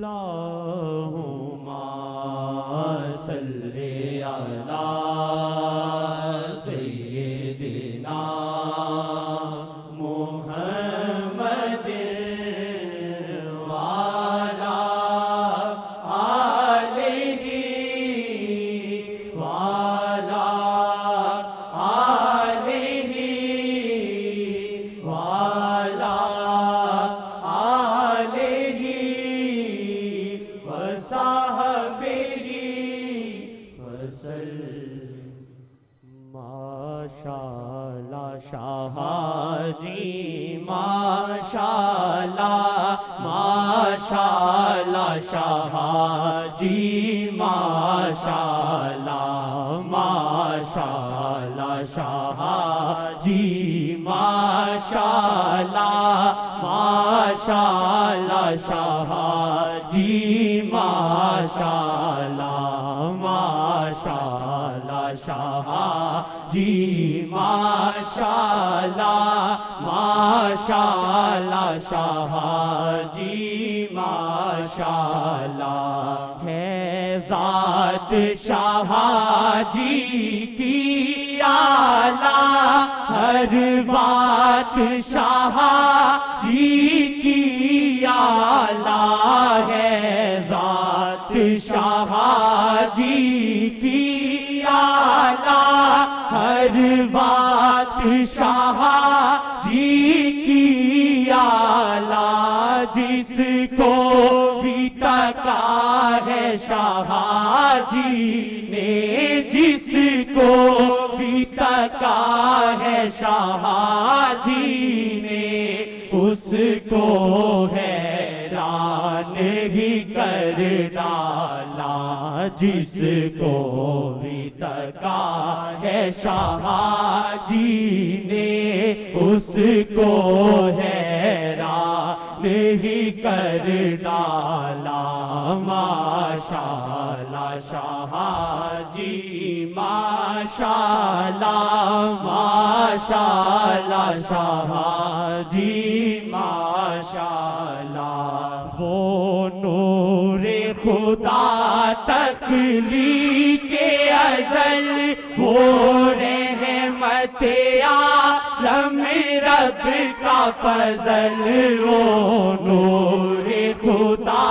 اللہم صلی علی سیدنا محمد وعلی آلہ وعلی آلہ وعلی آلہ وصحبہ وسلم۔ ماشاءاللہ شاہ جی ماشاءاللہ، ماشاءاللہ شاہ جی ماشاءاللہ، ماشاءاللہ شاہ جی ماشاءاللہ، ماشاءاللہ شاہ جی ماشاءاللہ، ماشاءاللہ شاہ جی ماشاءاللہ، ماشاءاللہ شاہ جی ماشاءاللہ۔ ہے ذات شاہ جی کی اعلیٰ، ہر بات شاہ جی کی اعلیٰ ہے، ذات شاہ جی کی اعلیٰ، ہر بات شاہ جی کی اعلیٰ، جس کو بھی تکا ہے شاہ جی نے، جس کو بھی تکا ہے شاہ جی نے، اس کو حیران ہی کر ڈالا، جس کو بھی تکا ہے شاہ جی نے، اس کو حیران ہی کر ڈالا۔ ماشاءاللہ شاہ جی ماشاءاللہ، ماشاءاللہ شاہ جی ماشاءاللہ۔ وہ نور خدا تخلیق ازل، وہ رحمت عالم رب کا فضل، وہ نور خدا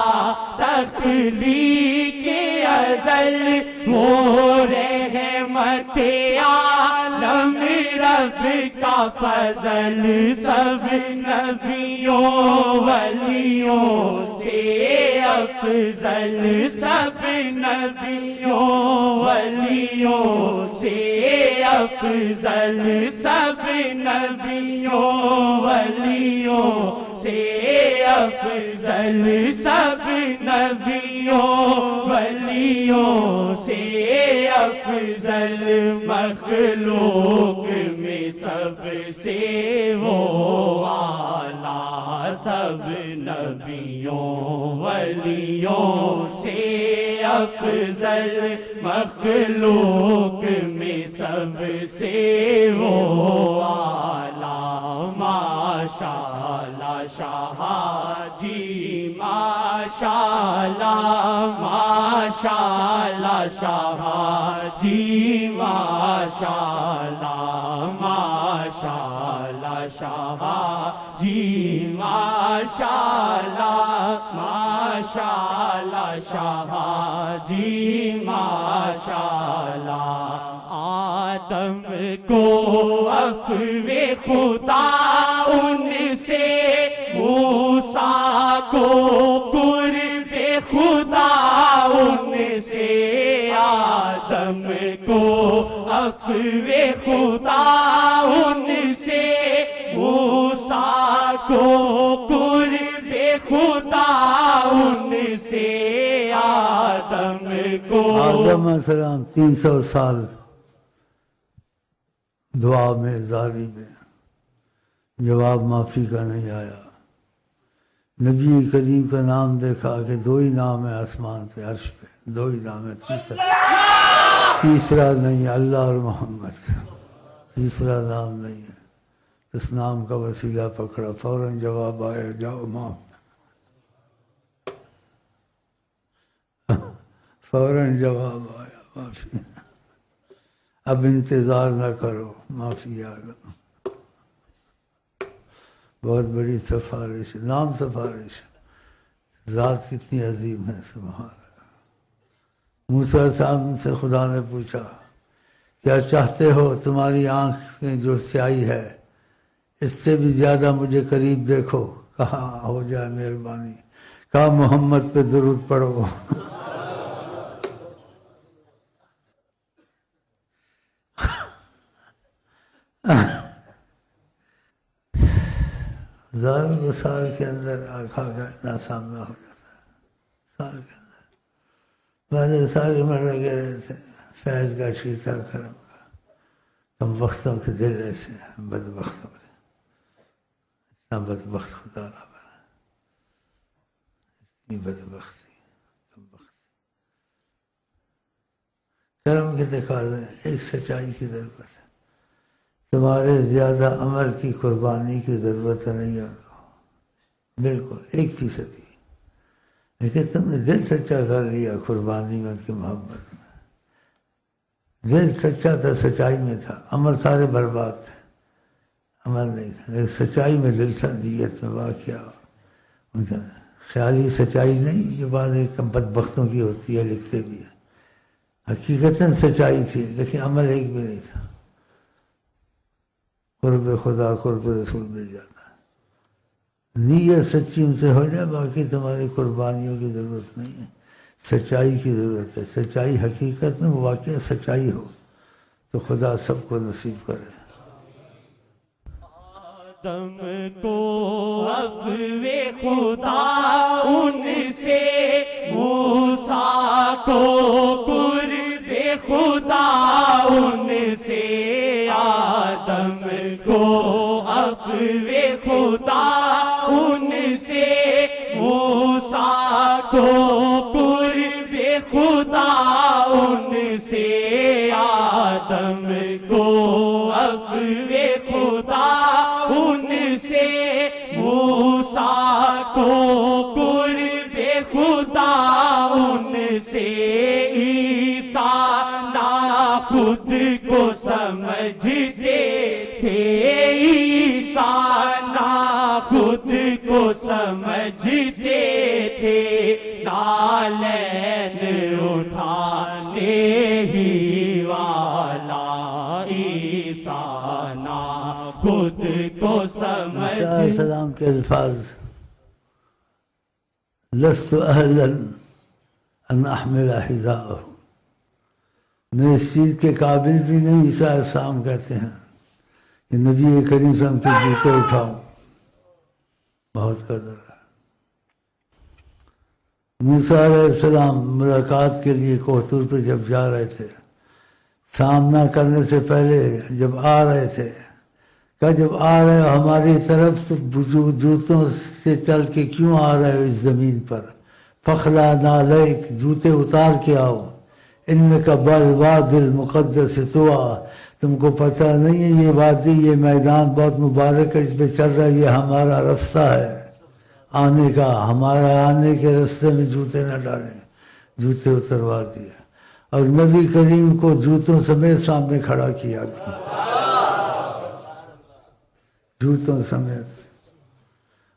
تخلیق ازل، وہ رحمت عالم رب کا فضل، سب نبیوں ولیوں سے افضل، سب نبیوں ولیوں سے افضل، سب نبیوں ولیوں سے افضل، سب نبیوں ولیوں سے افضل، مخلوق میں سب سے وہ اعلیٰ، سب نبیوں ولیوں سے افضل، مخلوق میں سب سے وہ اعلیٰ۔ ماشاءاللہ شاہ جی ماشاءاللہ، ماشاءاللہ شاہ جی ماشاءاللہ، ماشاءاللہ شاہ جی ماشاءاللہ، ماشاءاللہ شاہ جی ماشاءاللہ۔ آدم کو عفو خدا ان سے، موسیٰ کو قرب خدا ان سے، آدم کو عفو خدا ان سے، موسیٰ کو قرب خدا ان سے، آدم کو۔ آدم علیہ السلام 300 سال دعا میں زاری میں، جواب معافی کا نہیں آیا۔ نبی کریم کا نام دیکھا کہ 2 ہی نام ہے آسمان پہ، عرش پہ 2 ہی نام ہے، تیسرا نہیں، اللہ اور محمد، تیسرا نام نہیں ہے۔ اس نام کا وسیلہ پکڑا، فوراً جواب آیا، جاؤ معاف۔ فوراً جواب آیا معافی، اب انتظار نہ کرو، معافی عالم۔ بہت بڑی سفارش، نام سفارش، ذات کتنی عظیم ہے، سبحان اللہ۔ موسیٰ صاحب سے خدا نے پوچھا کیا چاہتے ہو؟ تمہاری آنکھ میں جو سیاہی ہے اس سے بھی زیادہ مجھے قریب دیکھو۔ کہا ہو جائے مہربانی۔ کہا محمد پہ درود پڑھو۔ ہزاروں سال کے اندر آنکھا کا اتنا سامنا ہو جاتا ہے، سال کے اندر بعد ساری عمر لگے رہتے ہیں، فیض کا چھیٹا کرم کا۔ کم وقتوں کے دل ایسے ہیں، بدبختوں کے، اتنا بدبخت خدا نہ بنا، اتنی بدبختی، کم بختی۔ کرم کے دکھا دیں، ایک سچائی کی ضرورت ہے، تمہارے زیادہ عمل کی قربانی کی ضرورت نہیں ہے ان کو، بالکل 1%۔ لیکن تم نے دل سچا کر لیا قربانی میں، ان کی محبت میں، دل سچا تھا، سچائی میں تھا، عمل سارے برباد تھے، عمل نہیں تھا، لیکن سچائی میں دل تھا، نیت میں واقعہ ان کا خیالی سچائی نہیں، یہ بات ایک بدبختوں کی ہوتی ہے، لکھتے بھی ہیں، حقیقتاً سچائی تھی لیکن عمل ایک بھی نہیں تھا۔ قرب خدا قرب رسول مل جاتا ہے، نیت سچی ان سے ہو جائے، باقی تمہاری قربانیوں کی ضرورت نہیں ہے، سچائی کی ضرورت ہے۔ سچائی حقیقت میں واقعہ سچائی ہو تو خدا سب کو نصیب کرے۔ آدم کو عفو خدا ان سے، موسیٰ کو قرب خدا ان سے، آدم کو عفو خدا ان سے، موسیٰ کو قرب خدا ان سے، آدم کو عفو خدا ان سے، موسیٰ کو قرب خدا ان سے، عیسیٰ نہ خود کو سمجھتے تھے، عیسیٰ نہ خود کو سمجھتے تھے، نالین اٹھانے ہی والا، عیسیٰ نہ خود کو سمجھتے۔ عیسیٰ علیہ السلام کے الفاظ، لست اہلا ان احمل حذاءہ، میں اس چیز کے قابل بھی نہیں، عیسیٰ علیہ السلام کہتے ہیں کہ نبی کریم صلی اللہ علیہ وسلم کے جوتے اٹھاؤں، بہت قدر ہے۔ موسیٰ علیہ السلام ملاقات کے لیے کوہ طور پہ جب جا رہے تھے، سامنا کرنے سے پہلے جب آ رہے تھے، کہ جب آ رہے ہو ہماری طرف تو جوتوں سے چل کے کیوں آ رہے ہو اس زمین پر؟ فخلا نالیک، جوتے اتار کے آؤ، انک بالوادی المقدس طویٰ، تم کو پتہ نہیں ہے یہ وادی، یہ میدان بہت مبارک ہے، اس پہ چل رہا ہے، یہ ہمارا رستہ ہے آنے کا، ہمارا آنے کے رستے میں جوتے نہ ڈالیں، جوتے اتروا دیے، اور نبی کریم کو جوتوں سمیت سامنے کھڑا کیا گیا، جوتوں سمیت،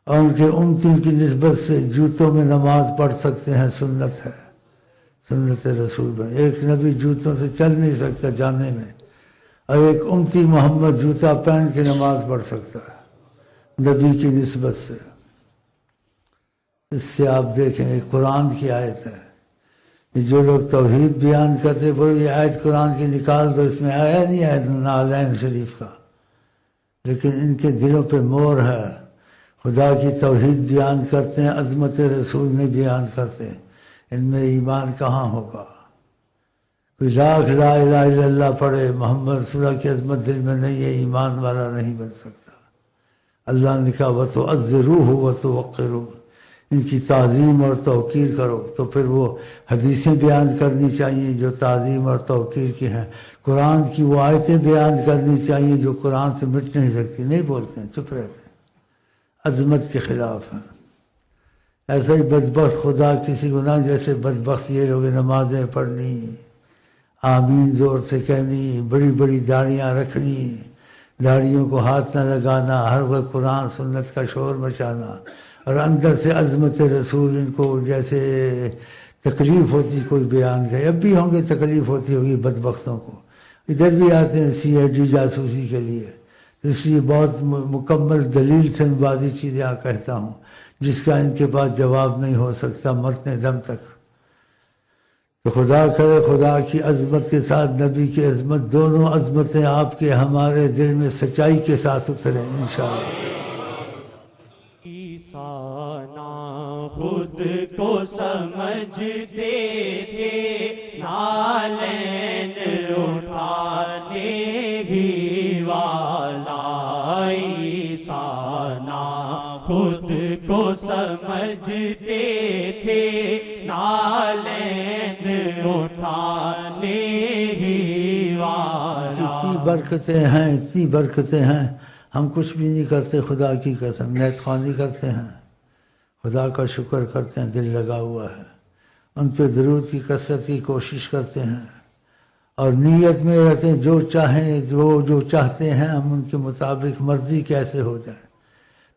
اور ان کے امتوں کی نسبت سے جوتوں میں نماز پڑھ سکتے ہیں، سنت ہے، سنت رسول میں۔ ایک نبی جوتوں سے چل نہیں سکتا جانے میں، اور ایک امتی محمد جوتا پہن کے نماز پڑھ سکتا ہے نبی کی نسبت سے۔ اس سے آپ دیکھیں ایک قرآن کی آیت ہے، یہ جو لوگ توحید بیان کرتے وہ یہ آیت قرآن کی نکال دو، اس میں آیا نہیں ہے نعلین شریف کا، لیکن ان کے دلوں پہ مور ہے، خدا کی توحید بیان کرتے ہیں، عظمت رسول نے بیان کرتے ہیں، ان میں ایمان کہاں ہوگا؟ کوئی لاکھ لا الہ الا اللہ پڑھے، محمد رسول اللہ کی عظمت دل میں نہیں ہے، ایمان والا نہیں بن سکتا۔ اللہ نے کہا وَتُعَذِّرُوهُ وَتُوَقِّرُوهُ، ان کی تعظیم اور توقیر کرو، تو پھر وہ حدیثیں بیان کرنی چاہیے جو تعظیم اور توقیر کی ہیں، قرآن کی وہ آیتیں بیان کرنی چاہیے جو قرآن سے مٹ نہیں سکتی، نہیں بولتے ہیں، چپ رہتے ہیں، عظمت کے خلاف ہیں۔ ایسا ہی بدبخت خدا کسی کو نہ جیسے بدبخت یہ لوگ نمازیں پڑھنی، آمین زور سے کہنی، بڑی بڑی داڑیاں رکھنی، داڑیوں کو ہاتھ نہ لگانا، ہر وقت قرآن سنت کا شور مچانا، اور اندر سے عظمت رسول ان کو جیسے تکلیف ہوتی کوئی بیان کرے۔ اب بھی ہوں گے تکلیف ہوتی ہوگی بدبختوں کو، ادھر بھی آتے ہیں سی آئی ڈی جاسوسی کے لیے، اس لیے بہت مکمل دلیل سے میں بعضی چیزیں کہتا ہوں جس کا ان کے پاس جواب نہیں ہو سکتا مرنے دم تک۔ تو خدا کرے خدا کی عظمت کے ساتھ نبی کی عظمت، دونوں عظمتیں آپ کے ہمارے دل میں سچائی کے ساتھ اتریں انشاءاللہ۔ عیسیٰ خود کو سمجھتے تھے، نالین اٹھانے ہی والا۔ عیسیٰ خود کو سمجھتے تھے، نالین اٹھانے ہی والا۔ اتنی برکتیں ہیں، اتنی برکتیں ہیں، ہم کچھ بھی نہیں کرتے، خدا کی قسم نیت خوانی کرتے ہیں، خدا کا شکر کرتے ہیں، دل لگا ہوا ہے، ان پہ درود کی کثرت کی کوشش کرتے ہیں، اور نیت میں رہتے ہیں جو چاہیں، جو چاہتے ہیں ہم ان کے مطابق مرضی کیسے ہو جائے۔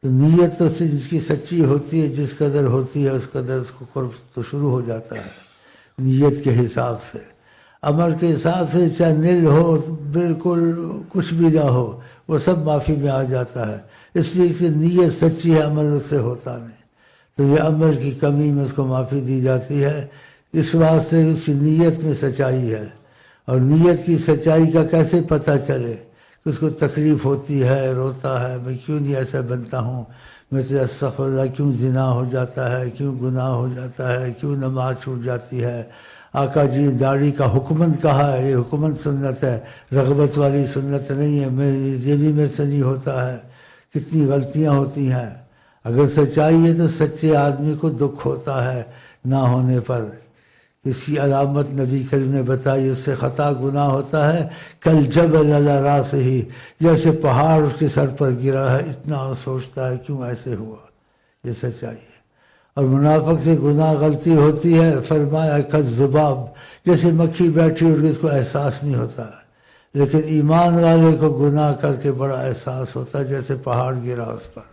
تو نیت تو جس کی سچی ہوتی ہے، جس قدر ہوتی ہے اس قدر اس کو قرب تو شروع ہو جاتا ہے نیت کے حساب سے۔ عمل کے حساب سے چاہے نل ہو، بالکل کچھ بھی نہ ہو، وہ سب معافی میں آ جاتا ہے، اس لیے کہ نیت سچی ہے، عمل اس سے ہوتا نہیں۔ تو یہ عمل کی کمی میں اس کو معافی دی جاتی ہے، اس واسطے اس کی نیت میں سچائی ہے۔ اور نیت کی سچائی کا کیسے پتہ چلے کہ اس کو تکلیف ہوتی ہے، روتا ہے، میں کیوں نہیں ایسا بنتا ہوں، میں سے استغفر اللہ کیوں زنا ہو جاتا ہے، کیوں گناہ ہو جاتا ہے، کیوں نماز چھوٹ جاتی ہے۔ آقا جی داڑھی کا حکمت کہا ہے، یہ حکمت سنت ہے، رغبت والی سنت نہیں ہے، یہ بھی میرے سے نہیں ہوتا ہے، کتنی غلطیاں ہوتی ہیں۔ اگر سچائی ہے تو سچے آدمی کو دکھ ہوتا ہے نہ ہونے پر۔ اس کی علامت نبی کریم نے بتائی، اس سے خطا گناہ ہوتا ہے کل جبل علی راسہ، جیسے پہاڑ اس کے سر پر گرا ہے، اتنا وہ سوچتا ہے کیوں ایسے ہوا۔ یہ سچائی ہے۔ اور منافق سے گناہ غلطی ہوتی ہے، فرمایا کالذباب، جیسے مکھی بیٹھی اور اس کو احساس نہیں ہوتا، لیکن ایمان والے کو گناہ کر کے بڑا احساس ہوتا ہے، جیسے پہاڑ گرا اس پر۔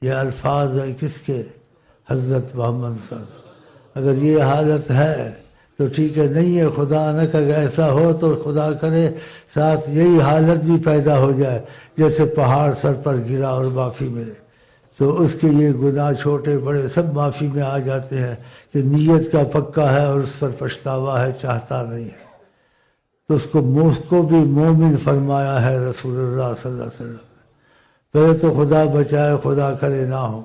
یہ الفاظ ہے کس کے؟ حضرت محمد صلی اللہ علیہ وسلم۔ اگر یہ حالت ہے تو ٹھیک ہے، نہیں ہے خدا نہ کہ ایسا ہو تو خدا کرے ساتھ یہی حالت بھی پیدا ہو جائے جیسے پہاڑ سر پر گرا اور معافی ملے، تو اس کے یہ گناہ چھوٹے بڑے سب معافی میں آ جاتے ہیں کہ نیت کا پکا ہے اور اس پر پچھتاوا ہے، چاہتا نہیں ہے۔ تو اس کو بھی مومن فرمایا ہے رسول اللہ صلی اللہ علیہ وسلم۔ پہلے تو خدا بچائے، خدا کرے نہ ہو،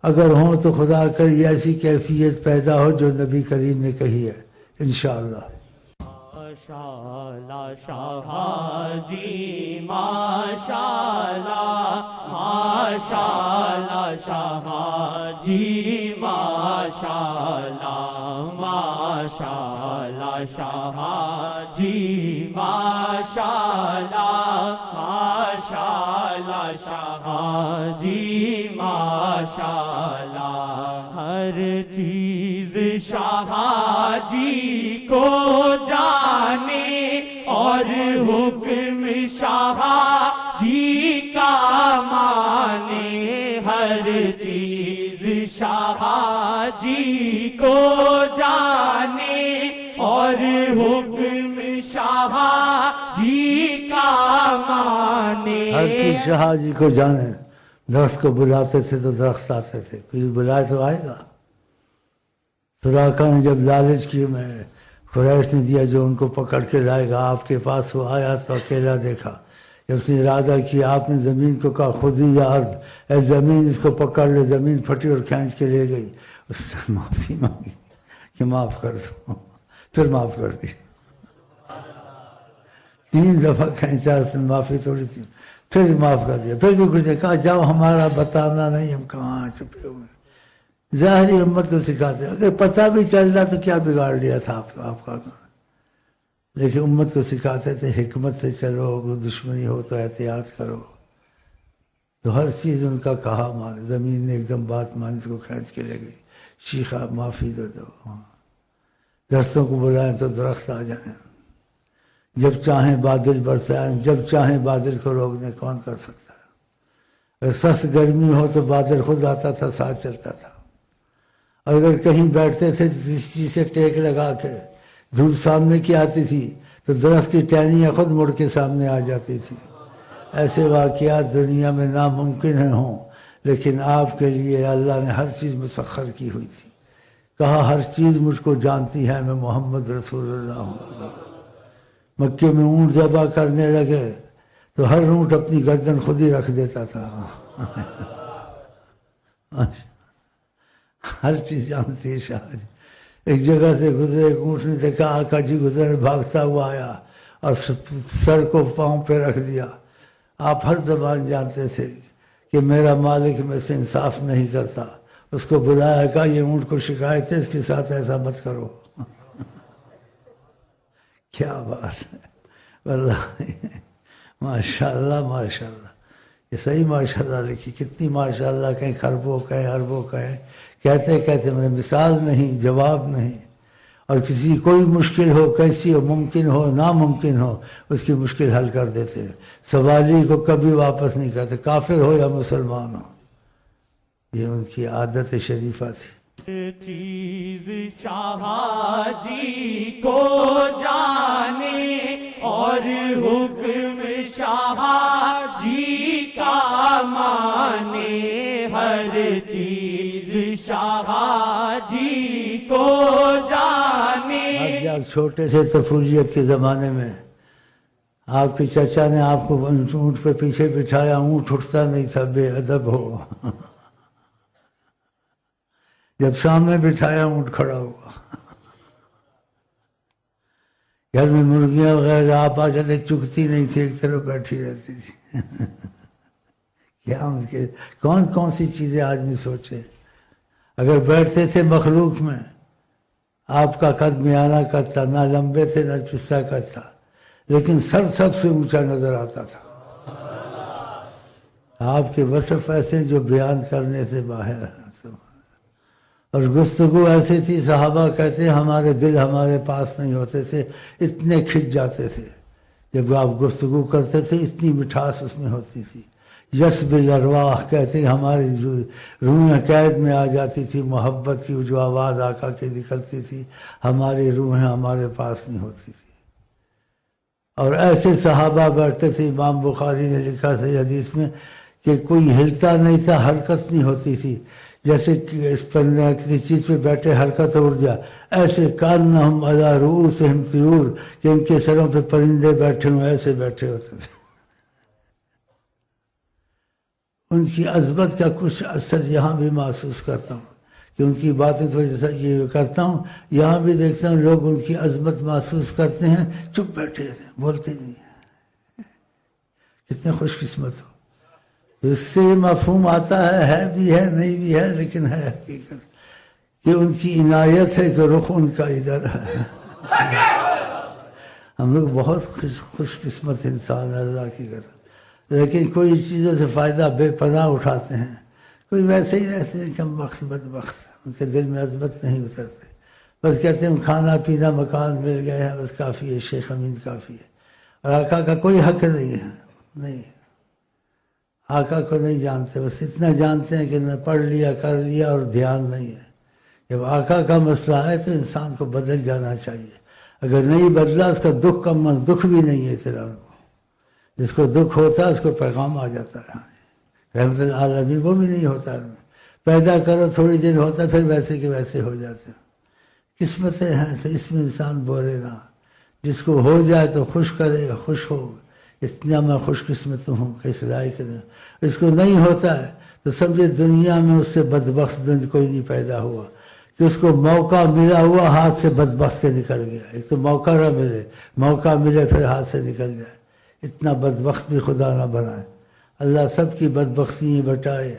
اگر ہوں تو خدا کرے ایسی کیفیت پیدا ہو جو نبی کریم نے کہی ہے انشاءاللہ۔ ماشاءاللہ شاہ جی ماشاءاللہ، ماشاءاللہ شاہ جی ماشاءاللہ، ماشاءاللہ شاہ جی ماشاءاللہ، ماشاءاللہ شاہ جی ماشاءاللہ۔ ہر چیز شاہ جی کو جانے اور حکم شاہ جی کا مانے، ہر چیز شاہ جی کو جانے اور حکم شاہ جی کا مانے۔ ہر چیز شاہ جی کو جانے، درخت کو بلاتے تھے تو درخت آتے تھے، پھر بلائے تو آئے گا۔ سراقہ نے جب لالچ کی، میں قریش نے دیا جو ان کو پکڑ کے لائے گا آپ کے پاس، وہ آیا تو اکیلا دیکھا، جب اس نے ارادہ کیا آپ نے زمین کو کہا خود ہی یا ارض، اے زمین اس کو پکڑ لے، زمین پھٹی اور کھینچ کے لے گئی، اس نے معافی مانگی کہ معاف کر دو، پھر معاف کر دی، 3 دفعہ کھینچا اس نے، معافی تھوڑی تھی، پھر معاف کر دیا، پھر بھی کچھ کہا جاؤ ہمارا بتانا نہیں، ہم کہاں چھپے ہوئے۔ ظاہری امت کو سکھاتے ہیں، اگر پتہ بھی چل رہا تو کیا بگاڑ لیا تھا آپ کا، لیکن امت کو سکھاتے تھے حکمت سے چلو، دشمنی ہو تو احتیاط کرو۔ تو ہر چیز ان کا کہا مانے. زمین نے ایک دم بات مانی، اس کو کھینچ کے لے گئی. شیخا معافی دے دو. درختوں کو بلائیں تو درخت آ جائیں. جب چاہیں بادل برسائیں، جب چاہیں بادل کو روکنے کون کر سکتا ہے. اگر سخت گرمی ہو تو بادل خود آتا تھا، ساتھ چلتا تھا. اور اگر کہیں بیٹھتے تھے تو کسی چیز سے ٹیک لگا کے دھوپ سامنے کی آتی تھی تو درخت کی ٹہنیاں خود مڑ کے سامنے آ جاتی تھی. ایسے واقعات دنیا میں ناممکن ہوں، لیکن آپ کے لیے اللہ نے ہر چیز مسخر کی ہوئی تھی. کہا ہر چیز مجھ کو جانتی ہے، میں محمد رسول اللہ ہوں. مکے میں اونٹ ذبح کرنے لگے تو ہر اونٹ اپنی گردن خود ہی رکھ دیتا تھا. ہر چیز جانتی ہے شاہ جی. ایک جگہ سے گزرے، ایک اونٹ نے دیکھا آقا جی گزرے، بھاگتا ہوا آیا اور سر کو پاؤں پہ رکھ دیا. آپ ہر زبان جانتے تھے کہ میرا مالک میں سے انصاف نہیں کرتا. اس کو بلایا، کہا یہ اونٹ کو شکایت ہے، اس کے ساتھ ایسا مت کرو. کیا بات ہے واللہ. ماشاء اللہ ماشاء اللہ. یہ صحیح ماشاء اللہ لکھی. کتنی ماشاء اللہ کہیں خربوں کہیں اربوں کہیں. کہتے کہتے مجھے مثال نہیں، جواب نہیں. اور کسی کوئی مشکل ہو، کیسی ہو، ممکن ہو ناممکن ہو، اس کی مشکل حل کر دیتے ہیں. سوالی کو کبھی واپس نہیں کرتے، کافر ہو یا مسلمان ہو. یہ ان کی عادت شریفہ تھی. چیز شاہ جی کو جانے اور حکم شاہ جی کا مانے. ہر چیز شاہ جی کو جانے. جب چھوٹے سے طفولیت کے زمانے میں آپ کے چچا نے آپ کو اونٹ پہ پیچھے بٹھایا، اونٹ اٹھتا نہیں تھا، بے ادب ہو. جب سامنے بٹھایا اونٹ کھڑا ہوا. گھر میں مرغیاں وغیرہ آپ آ جاتے، چگتی نہیں تھی، ایک طرف بیٹھی رہتی تھی. کیا ان کے کون کون سی چیزیں آدمی سوچے. اگر بیٹھتے تھے مخلوق میں، آپ کا قد میانہ قد تھا، نہ لمبے تھے نہ پستہ قد تھا، لیکن سر سب سے اونچا نظر آتا تھا. آپ کے وصف ایسے جو بیان کرنے سے باہر ہیں. اور گفتگو ایسی تھی، صحابہ کہتے ہمارے دل ہمارے پاس نہیں ہوتے تھے، اتنے کھنچ جاتے تھے. جب آپ گفتگو کرتے تھے اتنی مٹھاس اس میں ہوتی تھی. یسب الارواح کہتے ہماری جو روحیں قید میں آ جاتی تھی. محبت کی جو آواز آقا کی نکلتی تھی، ہماری روحیں ہمارے پاس نہیں ہوتی تھی. اور ایسے صحابہ بیٹھتے تھے. امام بخاری نے لکھا تھا حدیث میں کہ کوئی ہلتا نہیں تھا، حرکت نہیں ہوتی تھی. جیسے کہ اس پر کسی چیز پہ بیٹھے حرکت اڑ جا، ایسے کانہم علی رؤوسہم طیور، کہ ان کے سروں پہ پرندے بیٹھے ہوئے ایسے بیٹھے ہوتے تھے. ان کی عظمت کا کچھ اثر یہاں بھی محسوس کرتا ہوں کہ ان کی باتیں تو جیسا یہ کرتا ہوں، یہاں بھی دیکھتا ہوں لوگ ان کی عظمت محسوس کرتے ہیں، چپ بیٹھے ہیں، بولتے نہیں. کتنے خوش قسمت ہو. اس سے مفہوم آتا ہے بھی ہے نہیں بھی ہے، لیکن ہے حقیقت کہ ان کی عنایت ہے کہ رخ ان کا ادھر ہے. ہم لوگ بہت خوش قسمت انسان ہے اللہ کی قسم. لیکن کوئی چیزوں سے فائدہ بے پناہ اٹھاتے ہیں. کوئی ویسے ہی رہتے ہیں کم وقت بدبخت، ان کے دل میں عظمت نہیں اترتے. بس کہتے ہیں کھانا پینا مکان مل گئے ہیں، بس کافی ہے، شیخ امین کافی ہے. اور آقا کا کوئی حق نہیں ہے. نہیں، آقا کو نہیں جانتے، بس اتنا جانتے ہیں کہ نہ پڑھ لیا کر لیا اور دھیان نہیں ہے. جب آقا کا مسئلہ ہے تو انسان کو بدل جانا چاہیے. اگر نہیں بدلا اس کا دکھ بھی نہیں ہے تیرا. جس کو دکھ ہوتا ہے اس کو پیغام آ جاتا ہے. رحمت العالمین وہ بھی نہیں ہوتا. پیدا کرو تھوڑی دیر ہوتا ہے، پھر ویسے کہ ویسے ہو جاتے ہیں. قسمتیں ہیں تو اس میں انسان بولے نہ. جس کو ہو جائے تو خوش کرے، خوش ہو. اتنا میں خوش قسمت ہوں کہ اس لائق نہیں. اس کو نہیں ہوتا ہے تو سمجھے دنیا میں اس سے بدبخت کوئی نہیں پیدا ہوا کہ اس کو موقع ملا ہوا ہاتھ سے بدبخت کے نکل گیا. ایک تو موقع نہ ملے، موقع ملے پھر ہاتھ سے نکل جائے. اتنا بدبخت بھی خدا نہ بنائے. اللہ سب کی بدبختی بٹائے،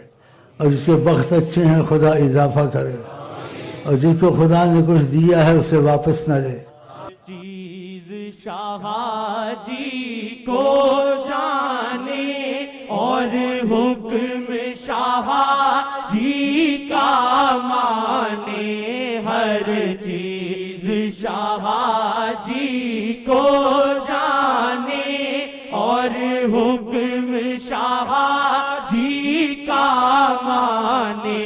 اور جس کے بخت اچھے ہیں خدا اضافہ کرے، اور جس کو خدا نے کچھ دیا ہے اسے واپس نہ لے. شاہ جی کو جانے اور حکم شاہ جی کا مانے ہر چیز شاہ جی کو جانے اور حکم شاہ جی کا مانے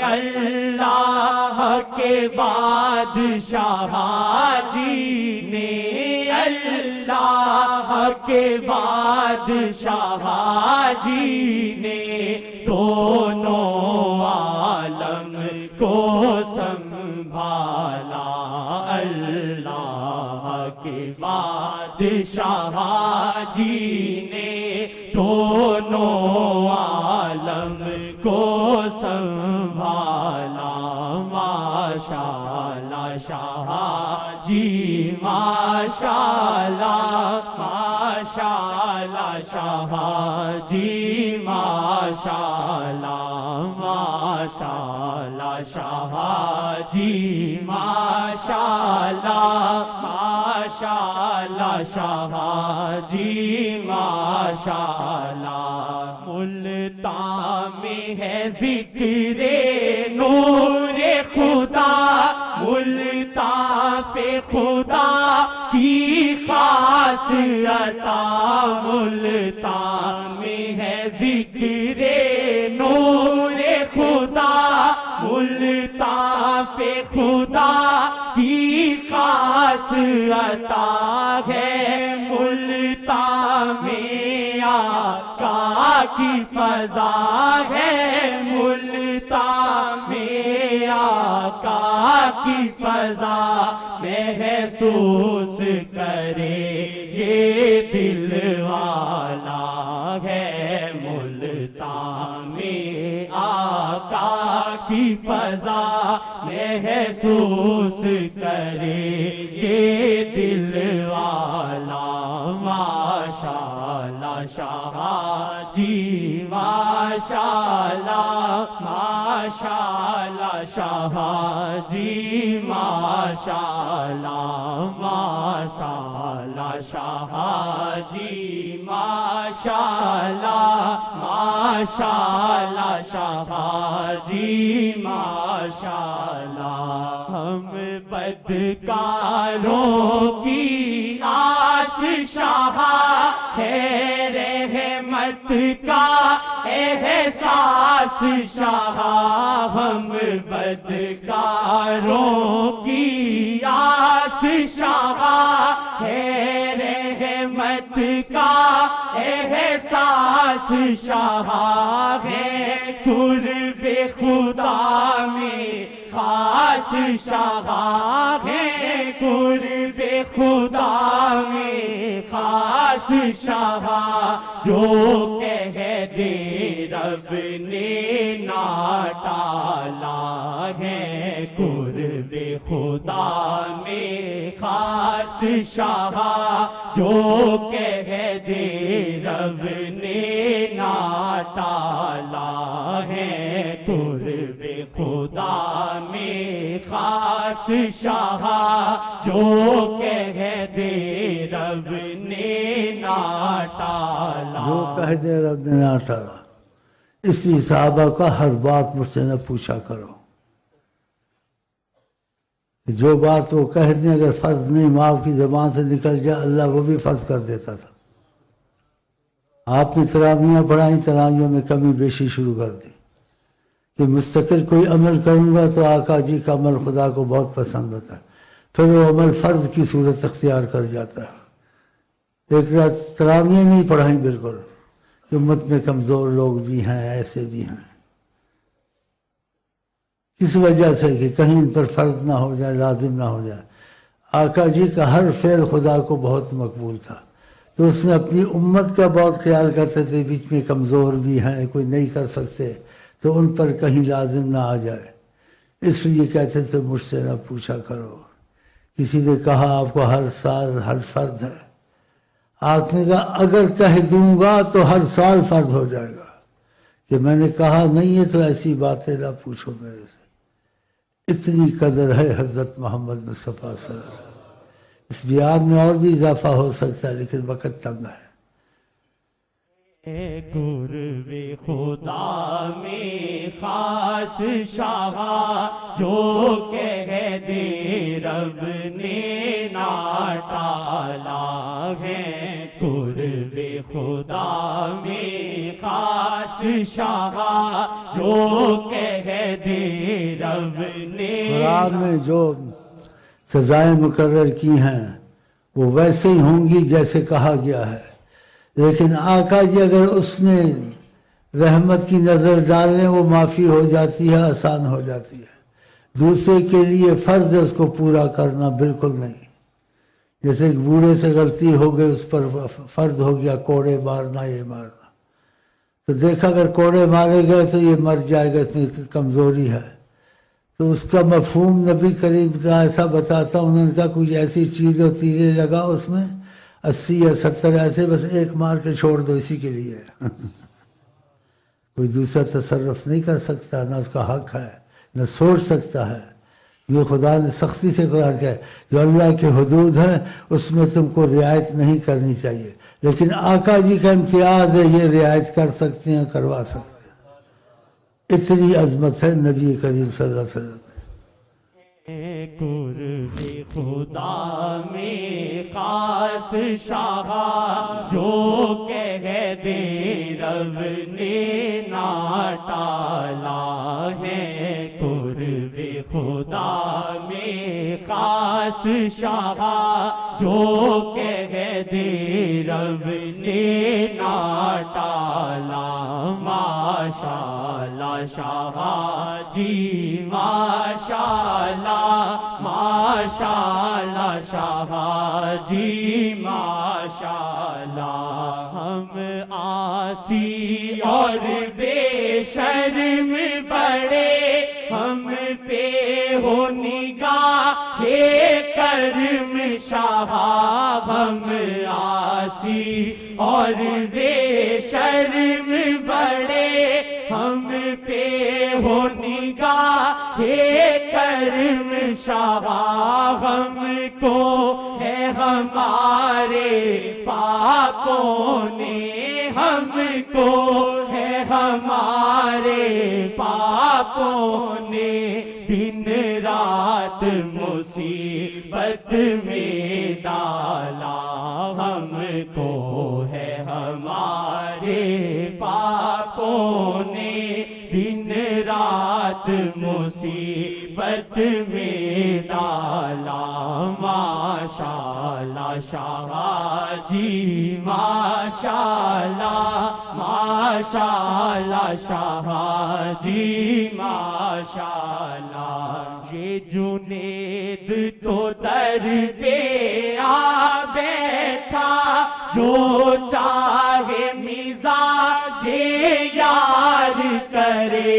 اللہ کے بادشاہ جی نے اللہ کے بادشاہ جی نے دونوں عالم کو سنبھالا اللہ کے بادشاہ جی نے دونوں عالم کو سنبھالا ماشاءاللہ شاہ جی ماشاءاللہ ماشاءاللہ شاہ جی ماشاءاللہ ماشاءاللہ شاہ جی ماشاءاللہ ماشاءاللہ شاہ جی ماشاءاللہ ملتان میں ہے ذکر نور خدا ملتان پہ خدا کی خاص عطا ملتان میں ہے ذکر نور خدا ملتان پہ خدا کی خاص عطا ہے ملتان میں آقا کی فضا ہے ملتان میں آقا کی فضا محسوس کرے یہ دل والا ہے ملتان میں آقا کی فضا محسوس کرے یہ دل والا ماشاءاللہ شاہ جی ماشاءاللہ ماشاءاللہ شاہ جی ماشاءاللہ ماشاءاللہ شاہ جی ماشاءاللہ ماشاءاللہ شاہ جی ماشاءاللہ ہم بدکاروں کی آس شاہ ہے رحمت کا احساس شاہ ہم بدکاروں کی آس شاہ ہے رحمت کا احساس شاہ ہے قرب خدا میں خاص شاہ ہے قرب خدا میں خاص شاہ جو کہہ دے رب نے نہ ٹالا ہے قرب خدا میں خاص شاہ جو کہہ دے رب نے نہ ٹالا ہے قرب خدا میں خاص شاہ جو کہہ دے رب نے نہ ٹالا جو کہہ دے رب نے نہ ٹالا اس لیے صحابہ کا ہر بات مجھ سے نہ پوچھا کرو جو بات وہ کہہ دیں اگر فرض نہیں معاف کی زبان سے نکل جائے اللہ وہ بھی فرض کر دیتا تھا آپ نے تراویحیں پڑھائیں تراویحوں میں کمی بیشی شروع کر دی کہ مستقل کوئی عمل کروں گا تو آقا جی کا عمل خدا کو بہت پسند ہوتا ہے پھر وہ عمل فرض کی صورت اختیار کر جاتا ہے ایک رات تراویحیں نہیں پڑھائیں بالکل کہ امت میں کمزور لوگ بھی ہیں ایسے بھی ہیں کس وجہ سے کہ کہیں ان پر فرض نہ ہو جائے لازم نہ ہو جائے آقا جی کا ہر فعل خدا کو بہت مقبول تھا تو اس میں اپنی امت کا بہت خیال کرتے تھے بیچ میں کمزور بھی ہیں کوئی نہیں کر سکتے تو ان پر کہیں لازم نہ آ جائے اس لیے کہتے تھے مجھ سے نہ پوچھا کرو کسی نے کہا آپ کو ہر سال ہر فرض ہے آپ نے کہا اگر کہہ دوں گا تو ہر سال فرض ہو جائے گا کہ میں نے کہا نہیں ہے تو ایسی باتیں نہ پوچھو میرے سے اتنی قدر ہے حضرت محمد مصطفیٰ صلی اللہ علیہ وسلم اس بیان میں اور بھی اضافہ ہو سکتا ہے لیکن وقت تنگ ہے قرب خدا میں خاص شاہ جو کہہ دے رب نے نہ ٹالا ہے قرب خدا میں خاص شاہ جو کہہ دے رب نے قرآن میں جو سزائیں مقرر کی ہیں وہ ویسے ہی ہوں گی جیسے کہا گیا ہے، لیکن آقا جی اگر اس میں رحمت کی نظر ڈالیں وہ معافی ہو جاتی ہے، آسان ہو جاتی ہے۔ دوسرے کے لیے فرض ہے اس کو پورا کرنا، بالکل نہیں۔ جیسے ایک بوڑھے سے غلطی ہو گئی، اس پر فرض ہو گیا کوڑے مارنا، یہ مارنا، تو دیکھا اگر کوڑے مارے گئے تو یہ مر جائے گا، اس میں کمزوری ہے، تو اس کا مفہوم نبی کریم کا ایسا بتاتا ہوں، انہوں نے کہا کوئی ایسی چیز ہو تیرے لگا اس میں 80 یا 70 ایسے، بس ایک مار کے چھوڑ دو، اسی کے لیے کوئی دوسرا تصرف نہیں کر سکتا، نہ اس کا حق ہے، نہ سوچ سکتا ہے۔ یہ خدا نے سختی سے قرار کیا ہے، جو اللہ کے حدود ہیں اس میں تم کو رعایت نہیں کرنی چاہیے، لیکن آقا جی کا امتیاز ہے یہ رعایت کر سکتے ہیں، کروا سکتے ہیں۔ اتنی عظمت ہے نبی کریم صلی اللہ علیہ وسلم۔ قرب خدا میں خاص شاہ جو کہہ دے رب نے نہ ٹالا ہے قرب خدا میں خاص شاہ جو کہہ دے رب نے نہ ٹالا ماشاءاللہ شاہ جی ماشاءاللہ ماشاءاللہ شاہ جی ماشاءاللہ ہم آسی اور بے شرم بڑے ہم پہ ہو نگاہ کرم شاہ ہم آسی اور بے شرم بڑے ہم پہ ہو نگاہ کرم شاہ ہم کو ہے ہمارے پاکوں نے ہم کو ہے ہمارے پاکوں نے دن رات مصیبت میں ڈالا ہم کو ہے ہمارے پاکوں نے دن رات مصیبت میں ڈالا ماشاءاللہ شاہ جی ماشاءاللہ ماشاءاللہ شاہ جی ماشاءاللہ یہ جنید تو در پہ آ بیٹھا جو چاہے مزاج یار کرے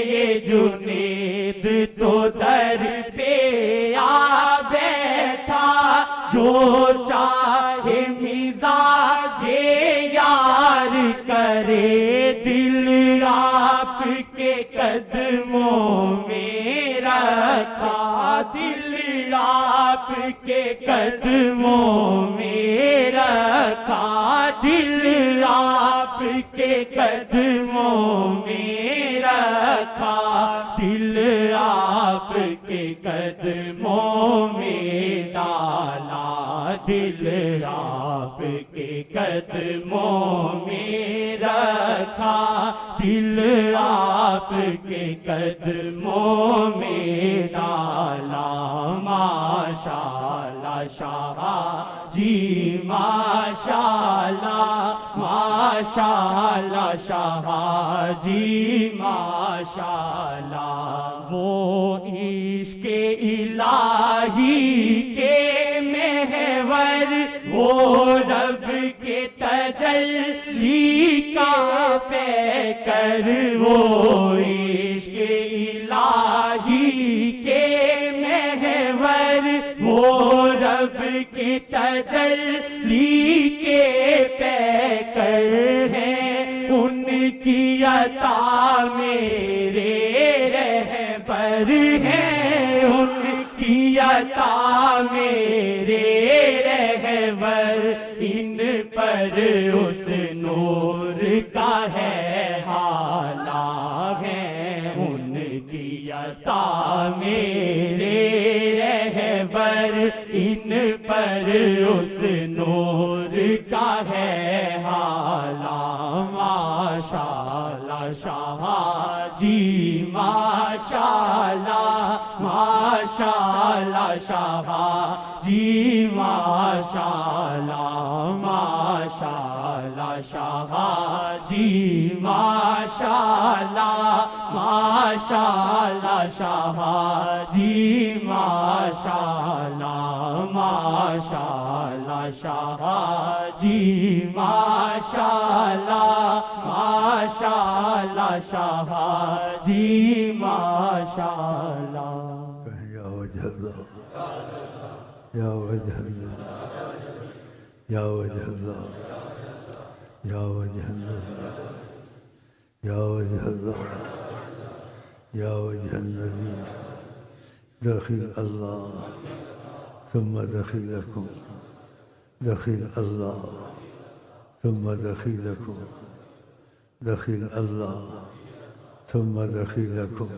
یہ جنید تو در پہ آ بیٹھا جو چاہے مزاج یار کرے دل آپ کے قدموں میں رکھا دل آپ کے قدموں میں رکھا دل آپ کے قدموں میں رکھا دل آپ کے قدموں میں ڈالا دل آپ کے قدموں میں رکھا دل آپ کے قدموں میں ڈالا ماشاءاللہ شاہ جی ماشاءاللہ ماشاءاللہ شاہ جی ماشاءاللہ وہ عشق الہی کے محور وہ رب کے تجلی کا پیکر وہ عشق الہی کے محور وہ رب کی تجلی کے پیکر ہیں ان کی عطا میرے رہبر ہیں ان کی عطا میرے رہبر ان پر اس نور ان پر اس نور کا ہے حالا ماشاءاللہ شاہ جی ماشاءاللہ ماشاءاللہ شاہ جی ماشاءاللہ ماشاءاللہ شاہ جی ماشاءاللہ ماشاءاللہ شاہ جی ماشاءاللہ ماشاءاللہ شاہ جی ماشاءاللہ ماشاءاللہ شاہ جی ماشاءاللہ یا وجہ اللہ یا وجہ اللہ یا وجہ اللہ یا وجہ اللہ یا وجہ اللہ یا وجہ النبی دخیل اللہ ثم دخیلکم دخیل اللہ ثم دخیلکم دخیل اللہ ثم دخیلکم